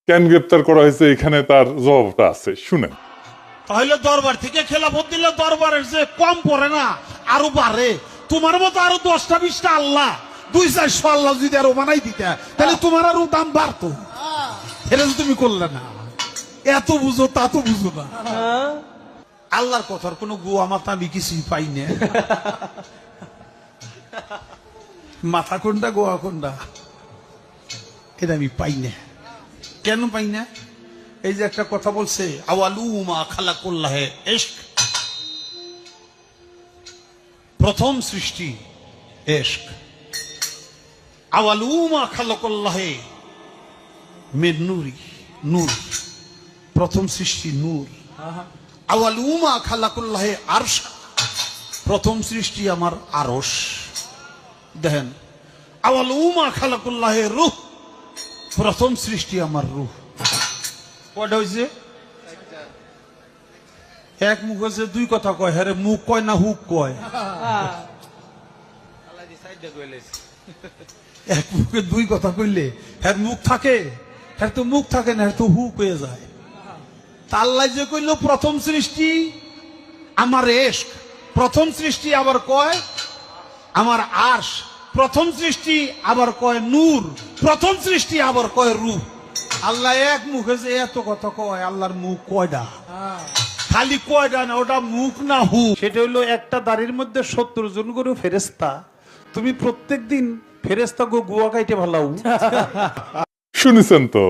কেন গ্রেপ্তার করা হয়েছে এখানে তার জবাবটা আছে, শুনেন। তাহলে দরবার থেকে খেলাফত দিলে দরবারের যে কম পড়ে না আরো বাড়ে। তোমার মতো আরো 10টা 20টা আল্লাহ 200-400 আল্লাহ যদি আরো বানাই দিতে তাহলে তোমার আরো দাম বাড়তো। এটা তো তুমি করলে না। এত বুঝো তা তো বুঝো না। আল্লাহর কথার কোনো গোয়া মাথা আমি কিছুই পাই না। মাথা কোনটা গোয়া কোনটা এটা আমি পাই না। কেন পাই না? এই যে একটা কথা বলছে আওয়ালুমা খালাকুল্লাহে ইশক, প্রথম সৃষ্টি ইশক। আওয়ালুমা খালাকুল্লাহে মিন নূরি, নূর, প্রথম সৃষ্টি নূর। আওয়ালুমা খালাকুল্লাহে আরশ, প্রথম সৃষ্টি আমার আরশ। দেখেন, আওয়ালুমা খালাকুল্লাহে রূহ, প্রথম সৃষ্টি আমার রূহ। কয়টা হয়েছে? এক মুখ হয়েছে, দুই কথা কয়। হ্যাঁ রে, মুখ কয় না হুক কয়? এক মুখে দুই কথা কইলে হ্যাঁ মুখ থাকে, হ্যাঁ তো মুখ থাকে না, হ্যাঁ তো হুক হয়ে যায়। আল্লাহ যে কইল প্রথম সৃষ্টি আমার ইশক, প্রথম সৃষ্টি আবার কয় আমার আরশ, প্রথম সৃষ্টি আবার কয় নূর, প্রথম সৃষ্টি আবার কয় রূহ। আল্লাহ এক মুখে যে এত কথা কয়, আল্লাহর মুখ কয়টা? খালি কয়টা না, ওটা মুখ না হুক। সেটা হলো একটা দাড়ির মধ্যে 70 জন করে ফেরেস্তা। তুমি প্রত্যেক দিন ফেরেস্তা গো গুয়া কাইটে ভালাও। শুনেছেন তো